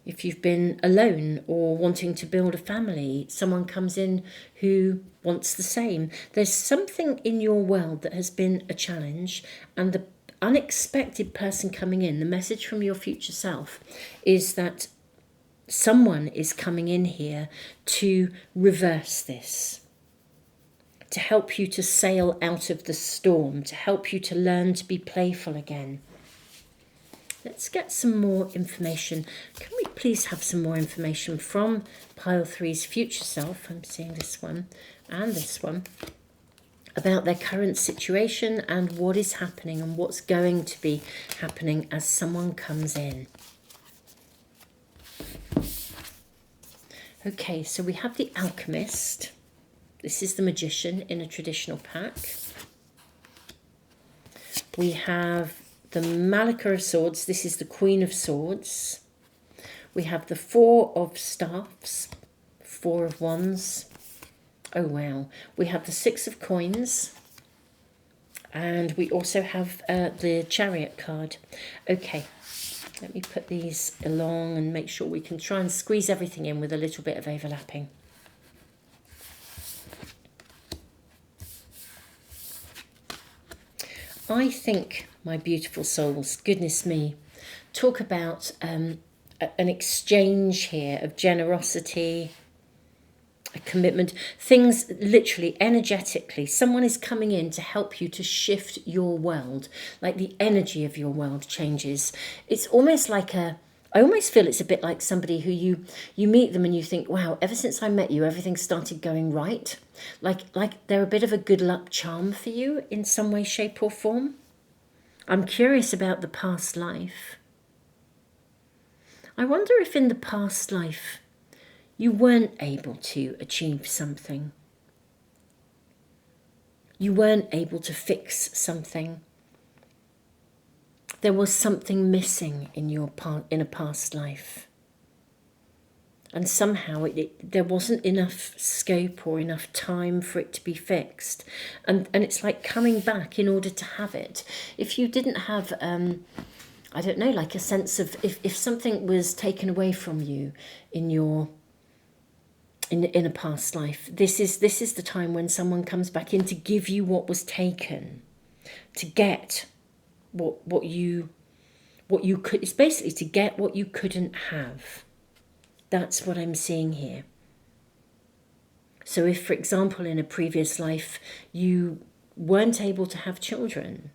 If you've been alone or wanting to build a family, someone comes in who wants the same. There's something in your world that has been a challenge, and the unexpected person coming in, the message from your future self, is that someone is coming in here to reverse this, to help you to sail out of the storm, to help you to learn to be playful again. Let's get some more information. Can we please have some more information from pile 3's future self? I'm seeing this one and this one about their current situation and what is happening and what's going to be happening as someone comes in. Okay, so we have the Alchemist. This is the Magician in a traditional pack. We have the Malacca of Swords. This is the Queen of Swords. We have the Four of Staffs, Four of Wands. Oh, wow. We have the Six of Coins. And we also have the Chariot card. Okay, let me put these along and make sure we can try and squeeze everything in with a little bit of overlapping. I think, my beautiful souls, goodness me, talk about an exchange here of generosity, a commitment, things literally, energetically. Someone is coming in to help you to shift your world, like the energy of your world changes. It's almost like I almost feel it's a bit like somebody who you meet them and you think, wow, ever since I met you, everything started going right. Like they're a bit of a good luck charm for you in some way, shape or form. I'm curious about the past life. I wonder if in the past life you weren't able to achieve something. You weren't able to fix something. There was something missing in a past life. And somehow there wasn't enough scope or enough time for it to be fixed. And it's like coming back in order to have it. If you didn't have, I don't know, like a sense of, if something was taken away from you in a past life, this is the time when someone comes back in to give you what was taken, to get what you could. It's basically to get what you couldn't have. That's what I'm seeing here. So if, for example, in a previous life you weren't able to have children,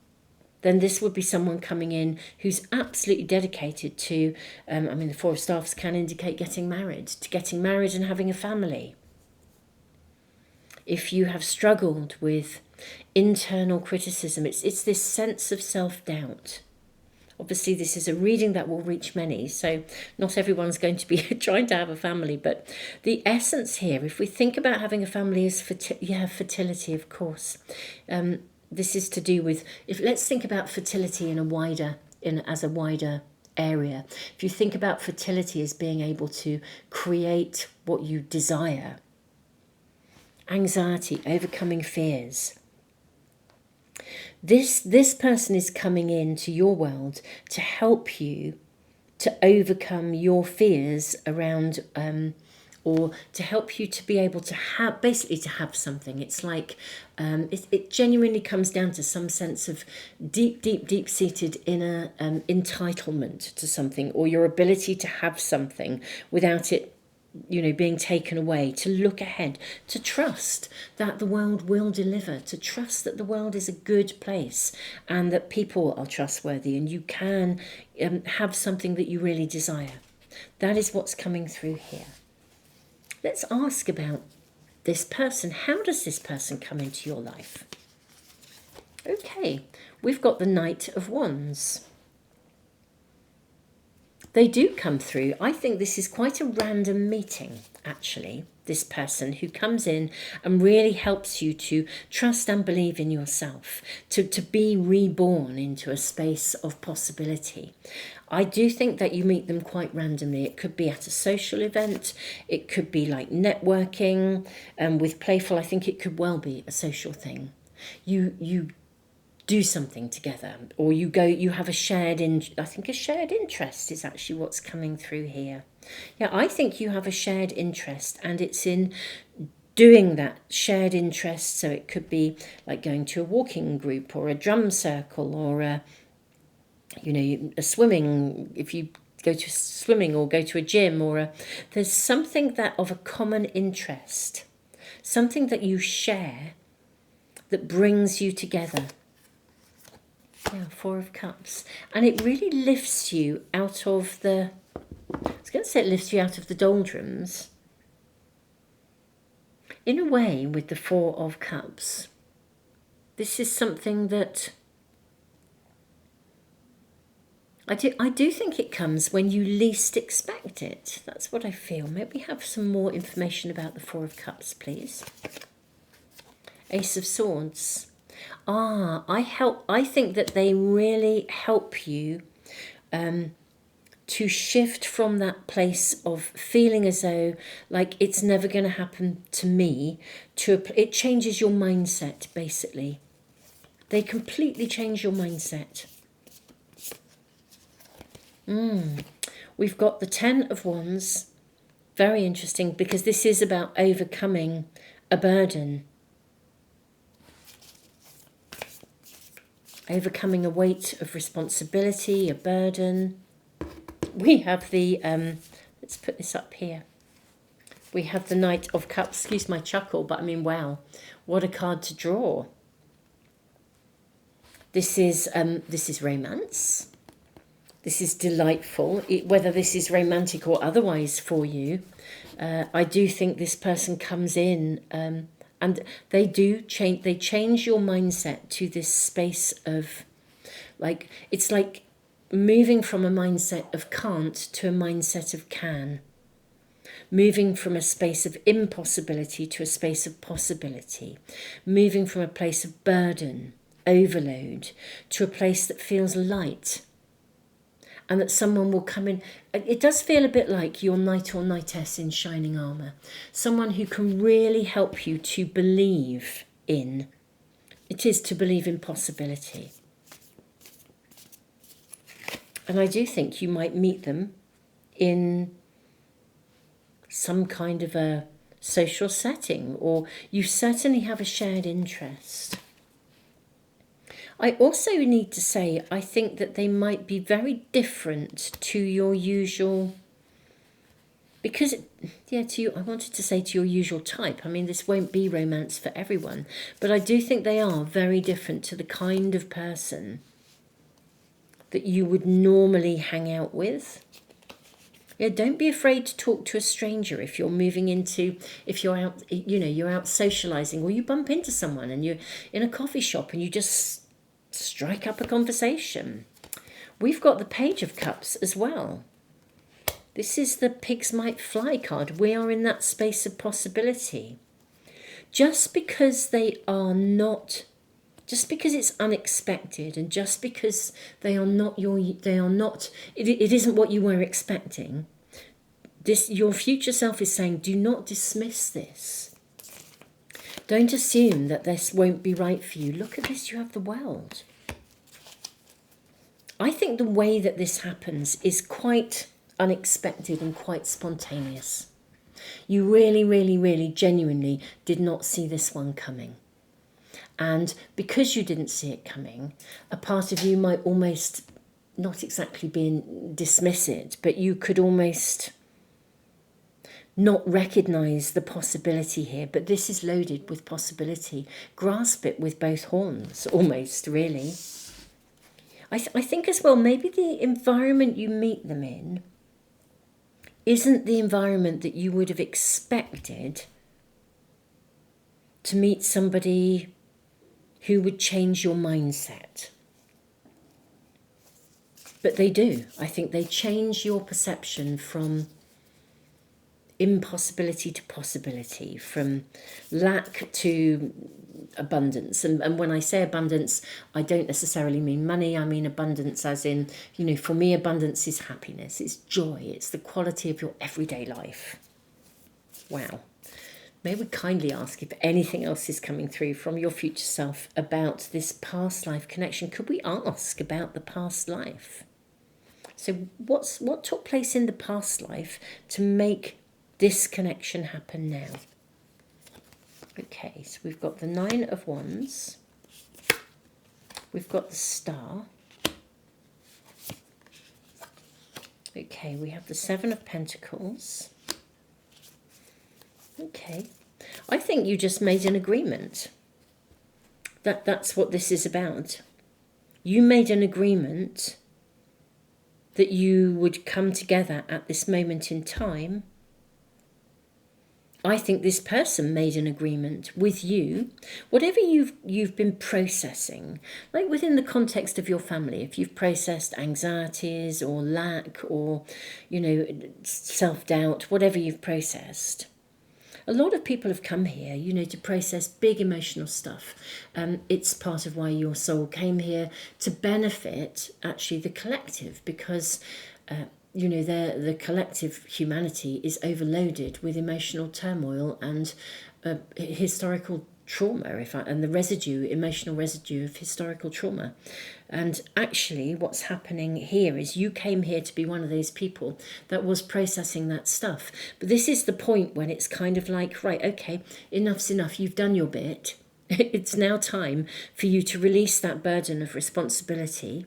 then this would be someone coming in who's absolutely dedicated to, the Four of Staffs can indicate getting married and having a family. If you have struggled with internal criticism, it's this sense of self-doubt. Obviously, this is a reading that will reach many, so not everyone's going to be trying to have a family, but the essence here, if we think about having a family, is fertility, of course. This is to do with, let's think about fertility as a wider area. If you think about fertility as being able to create what you desire, anxiety, overcoming fears. This person is coming into your world to help you to overcome your fears around, or to help you to be able to have, basically to have something. It's like, it genuinely comes down to some sense of deep-seated inner entitlement to something, or your ability to have something without it being taken away, to look ahead, to trust that the world will deliver, to trust that the world is a good place and that people are trustworthy and you can have something that you really desire. That is what's coming through here. Let's ask about this person. How does this person come into your life? Okay, we've got the Knight of Wands. They do come through. I think this is quite a random meeting, actually, this person who comes in and really helps you to trust and believe in yourself, to be reborn into a space of possibility. I do think that you meet them quite randomly. It could be at a social event. It could be like networking. With Playful, I think it could well be a social thing. You do something together, or you have a shared interest is actually what's coming through here. Yeah, I think you have a shared interest, and it's in doing that shared interest. So it could be like going to a walking group or a drum circle, or a swimming, if you go to swimming, or go to a gym, or there's something that of a common interest, something that you share that brings you together. Yeah, Four of Cups. And it really lifts you out of it lifts you out of the doldrums. In a way, with the Four of Cups, This is something that I do think it comes when you least expect it. That's what I feel. Maybe have some more information about the Four of Cups, please. Ace of Swords. I think that they really help you to shift from that place of feeling as though like it's never going to happen to me to it changes your mindset, basically. They completely change your mindset. We've got the Ten of Wands. Very interesting, because this is about overcoming a burden. Overcoming a weight of responsibility, a burden. We have the, let's put this up here. We have the Knight of Cups. Excuse my chuckle, but I mean, wow, what a card to draw. This is romance. This is delightful. Whether this is romantic or otherwise for you, I do think this person comes in and they change your mindset to this space of, like, it's like moving from a mindset of can't to a mindset of can. Moving from a space of impossibility to a space of possibility. Moving from a place of burden, overload, to a place that feels light. And that someone will come in. It does feel a bit like your knight or knightess in shining armour. Someone who can really help you to believe in. It is to believe in possibility. And I do think you might meet them in some kind of a social setting, or you certainly have a shared interest. I also need to say, I think that they might be very different to your usual, because, I wanted to say to your usual type. I mean, this won't be romance for everyone, but I do think they are very different to the kind of person that you would normally hang out with. Yeah, don't be afraid to talk to a stranger if you're if you're out, you're out socializing, or you bump into someone and you're in a coffee shop and you just strike up a conversation. We've got the Page of Cups as well. This is the Pigs Might Fly card. We are in that space of possibility. Just because it's unexpected, and just because it isn't what you were expecting, your future self is saying, do not dismiss this. Don't assume that this won't be right for you. Look at this, you have the World. I think the way that this happens is quite unexpected and quite spontaneous. You really, really, really genuinely did not see this one coming. And because you didn't see it coming, a part of you might almost not exactly dismiss it, but you could almost not recognise the possibility here. But this is loaded with possibility. Grasp it with both horns, almost, really. I think as well, maybe the environment you meet them in isn't the environment that you would have expected to meet somebody who would change your mindset. But they do. I think they change your perception from impossibility to possibility, from lack to abundance. And when I say abundance, I don't necessarily mean money. I mean abundance as in, for me, abundance is happiness, it's joy, it's the quality of your everyday life. Wow. May we kindly ask if anything else is coming through from your future self about this past life connection? Could we ask about the past life? So what took place in the past life to make this connection happen now? Okay, so we've got the Nine of Wands. We've got the Star. Okay, we have the Seven of Pentacles. Okay, I think you just made an agreement. That's what this is about. You made an agreement that you would come together at this moment in time I think this person made an agreement with you, whatever you've been processing, like within the context of your family. If you've processed anxieties or lack or, self-doubt, whatever you've processed. A lot of people have come here, to process big emotional stuff. It's part of why your soul came here, to benefit actually the collective, because the collective humanity is overloaded with emotional turmoil and historical trauma, and the emotional residue of historical trauma. And actually what's happening here is you came here to be one of those people that was processing that stuff. But this is the point when it's kind of like, right, okay, enough's enough, you've done your bit. It's now time for you to release that burden of responsibility.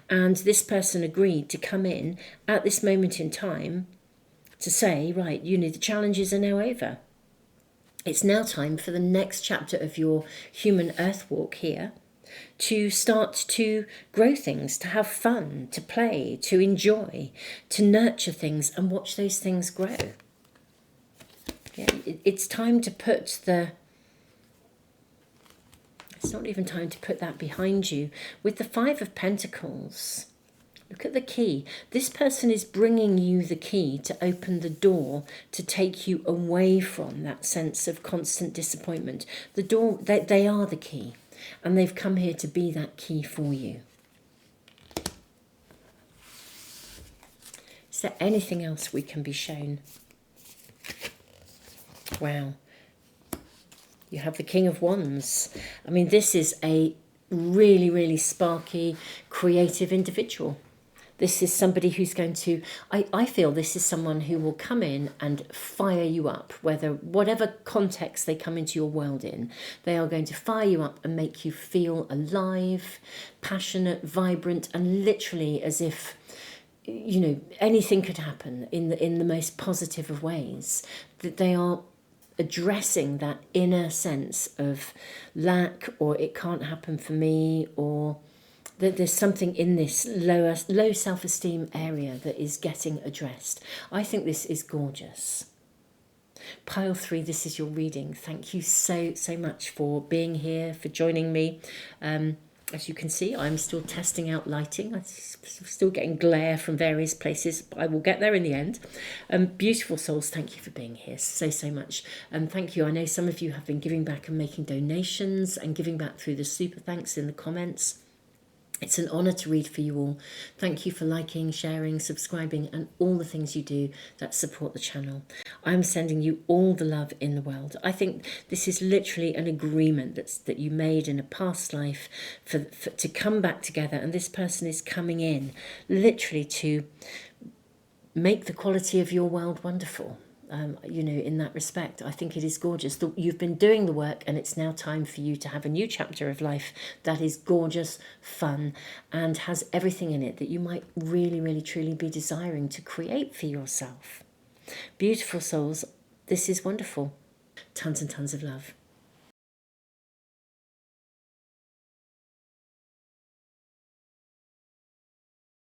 And this person agreed to come in at this moment in time to say, right, the challenges are now over. It's now time for the next chapter of your human earth walk here to start to grow things, to have fun, to play, to enjoy, to nurture things and watch those things grow. Yeah, it's time to put it's not even time to put that behind you. With the Five of Pentacles, look at the key. This person is bringing you the key to open the door to take you away from that sense of constant disappointment. The door, they are the key, and they've come here to be that key for you. Is there anything else we can be shown? Wow. You have the King of Wands. I mean, this is a really, really sparky, creative individual. This is somebody who's going to, I feel this is someone who will come in and fire you up, whatever context they come into your world in, they are going to fire you up and make you feel alive, passionate, vibrant, and literally as if, anything could happen in the most positive of ways. That they are addressing that inner sense of lack, or it can't happen for me, or that there's something in this low self-esteem area that is getting addressed. I think this is gorgeous. Pile 3, this is your reading. Thank you so much for being here, for joining me. As you can see, I'm still testing out lighting. I'm still getting glare from various places, but I will get there in the end. Beautiful souls, thank you for being here so much. Thank you. I know some of you have been giving back and making donations and giving back through the super thanks in the comments. It's an honour to read for you all. Thank you for liking, sharing, subscribing, and all the things you do that support the channel. I'm sending you all the love in the world. I think this is literally an agreement that you made in a past life to come back together, and this person is coming in literally to make the quality of your world wonderful. In that respect, I think it is gorgeous. You've been doing the work, and it's now time for you to have a new chapter of life that is gorgeous, fun, and has everything in it that you might really, really, truly be desiring to create for yourself. Beautiful souls, this is wonderful. Tons and tons of love.